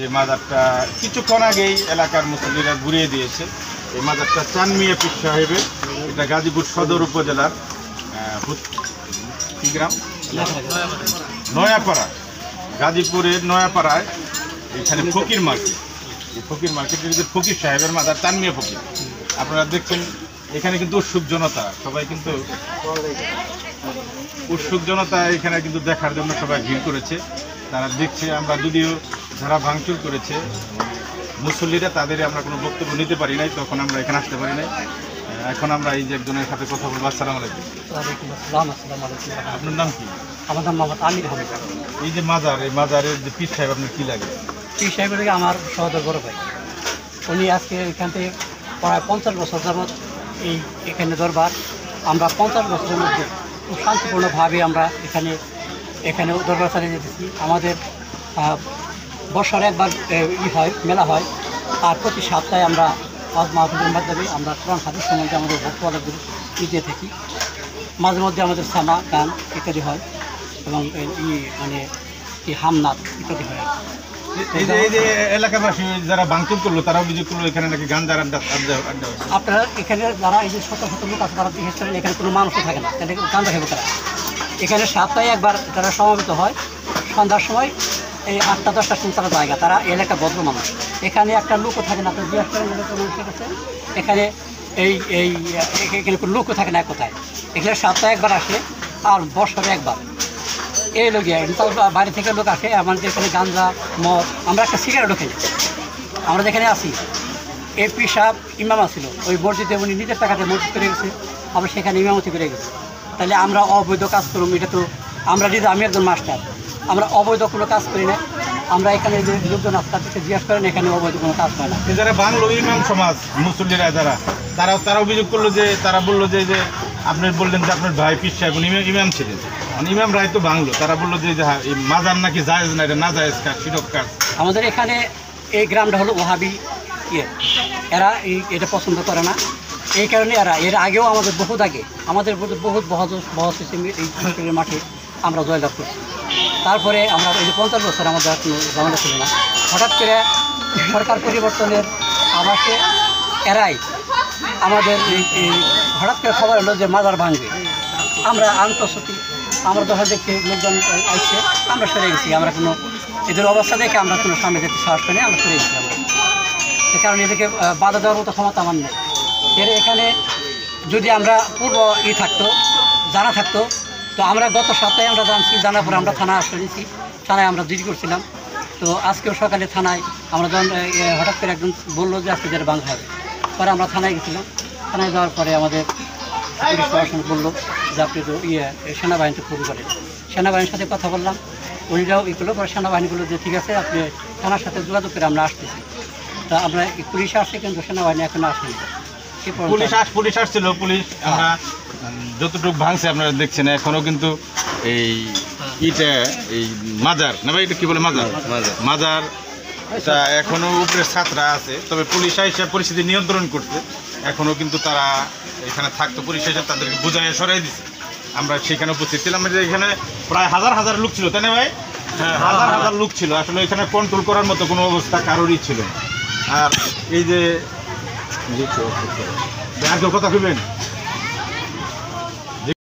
যে মাজারটা কিছুক্ষণ আগেই এলাকার মুসল্লিরা ঘুরিয়ে দিয়েছে। এই মাজারটা চান মিয়া পীর সাহেবের, এটা গাজীপুর সদর উপজেলার কি গ্রাম, নয়াপাড়া, গাজীপুরের নয়াপাড়ায় এখানে ফকির মার্কেট, এই ফকির মার্কেটের যে ফকির সাহেবের মাজার চান মিয়া ফকির। আপনারা দেখছেন এখানে কিন্তু উৎসুক জনতা, সবাই কিন্তু উৎসুক জনতা এখানে কিন্তু দেখার জন্য সবাই ভিড় করেছে, তারা দেখছে। আমরা যদিও যারা ভাঙচুর করেছে মুসল্লিরা, তাদের আমরা কোনো বক্তব্য নিতে পারি নাই, তখন আমরা এখানে আসতে পারি নাই। এখন আমরা এই যে একজনের সাথে কথা বলবো। আসসালামু আলাইকুম। আপনার নাম কি? আমার নাম মোহাম্মদ আমির আহমেদ। এই যে মাজার, এই মাজারের যে পীর সাহেব, আপনার কী লাগে? পীর সাহেবের আমার সহোদর বড় ভাই, উনি আজকে এখান থেকে প্রায় 50 বছর যাবৎ এখানে দরবার। আমরা 50 বছরের মধ্যে খুব শান্তিপূর্ণভাবে আমরা এখানে দরবার চালিয়ে যেতেছি। আমাদের বছরে একবার হয়, মেলা হয়, আর প্রতি সপ্তাহে আমরা মাহফিলের মাধ্যমে আমরা কোরআন হাদিস সম্বন্ধে আমাদের ভক্তদের দিয়ে থাকি। মাঝে মধ্যে আমাদের সামা গান ইত্যাদি হয় এবং মানে হামনাথ ইত্যাদি হয়। এই যে এলাকাবাসী যারা ভাঙচুর করলো, তারা অভিযোগ করলো এখানে নাকি গাঞ্জার আড্ডা। আপনারা এখানে যারা এই যে শত শত লোক আছে, তারা জিজ্ঞেস করেন এখানে কোনো মানুষও থাকে না, তাহলে গাঞ্জা খাবে তারা। এখানে সপ্তাহে একবার তারা সমবেত হয় সন্ধ্যার সময়, এই 8টা-10টার সময় তারা জায়গা, তারা এলাকা ভদ্র মানুষ। এখানে একটা লোকও থাকে না, আপনার জিজ্ঞেস করেন মানুষের কাছে এখানে এখানে কোনো লোকও থাকে না এক কোথায়। এখানে সপ্তাহে একবার আসে আর বছরে একবার এই লোকিয়া বাইরে থেকে লোক আসে। আমাদের এখানে গাঞ্জা, মদ, আমরা একটা সিগারেটও খেলি। আমরা যেখানে আসি এই পীর সাহেব ইমাম আসছিল, ওই মসজিদে উনি নিজের টাকাতে মসজিদ করে গেছে, আবার সেখানে ইমামতি করে গেছে। তাহলে আমরা অবৈধ কাজ করুন, এটা তো আমরা আমি একজন মাস্টার, আমরা অবৈধ কোনো কাজ করি না। আমরা এখানে যে লোকজন আছে তাদেরকে জিজ্ঞাসা করেন, এখানে অবৈধ কোনো কাজ হয় না। যারা বাংলো ইমাম সমাজ মুসল্লিরা, তারা অভিযোগ করলো যে, তারা বললো যে আপনি বললেন যে আপনার ভাই পীর সাহেব ইমাম ছিলেন, ইমাম রায় তো বাংলো, তারা বললো যে এই মাজার নাকি জায়েজ না, এটা না জায়েজ কাজ, শিরক কাজ। আমাদের এখানে এই গ্রামটা হলো ওহাবি এরা এটা পছন্দ করে না, এই কারণে এর আগেও আমাদের বহুত আগে আমাদের বহুত বহস এই মাঠে আমরা জয়লাভ করছি। তারপরে আমরা এই যে 50 বছর আমাদের কোনো ঝামেলা ছিল না। হঠাৎ করে সরকার পরিবর্তনের আভাসে এরাই আমাদের এই হঠাৎ করে খবর হলো যে মাজার ভাঙবে। আমরা আন্তঃসতি আমরা যখন দেখছি লোকজন আসছে, আমরা সরে গেছি। আমরা কোনো এদের অবস্থা দেখে আমরা কোনো সামনে যেতে সাহস করি, আমরা সরে গেছি। আমরা সে কারণে এদেরকে বাধা দেওয়ার মতো ক্ষমতা আমার নেই। এখানে যদি আমরা পূর্ব থাকতো, জানা থাকতো, তো আমরা গত সপ্তাহে আমরা জানছি, জানার পরে আমরা থানা আসছি, থানায় আমরা জিডি করছিলাম। তো আজকেও সকালে থানায় আমরা যখন হঠাৎ করে একজন বললো যে আজকে যেটা ভাঙা হবে, পরে আমরা থানায় গেছিলাম। থানায় যাওয়ার পরে আমাদের পুলিশ প্রশাসন বললো যে আপনি তো সেনাবাহিনীতে ফোন করেন। সেনাবাহিনীর সাথে কথা বললাম, উনিরাও এগুলো পরে সেনাবাহিনীগুলো যে ঠিক আছে আপনি থানার সাথে যোগাযোগ করে আমরা আসতেছি। তা আমরা পুলিশ আসছে, কিন্তু সেনাবাহিনী এখনো আসেনি। পুলিশ আসছিল, পুলিশ আমরা যতটুকু ভাঙছে আপনারা দেখছেন, এখনো কিন্তু এই মাজার না ভাই, এটা কি বলে মাজার এটা এখনো উপরে ছাত্রা আছে। তবে পুলিশ এসে পরিস্থিতি নিয়ন্ত্রণ করতে, এখনো কিন্তু তারা এখানে থাকতো, পুলিশ এসে তাদেরকে বুঝাই সরাই দিচ্ছে। আমরা সেখানে উপস্থিত ছিলাম, যে এখানে প্রায় হাজার লোক ছিল, তাই না ভাই? হ্যাঁ, হাজার লোক ছিল। আসলে এখানে কন্ট্রোল করার মতো কোনো অবস্থা কারোরই ছিল না। আর এই যে আর কেউ কথা কইবেন?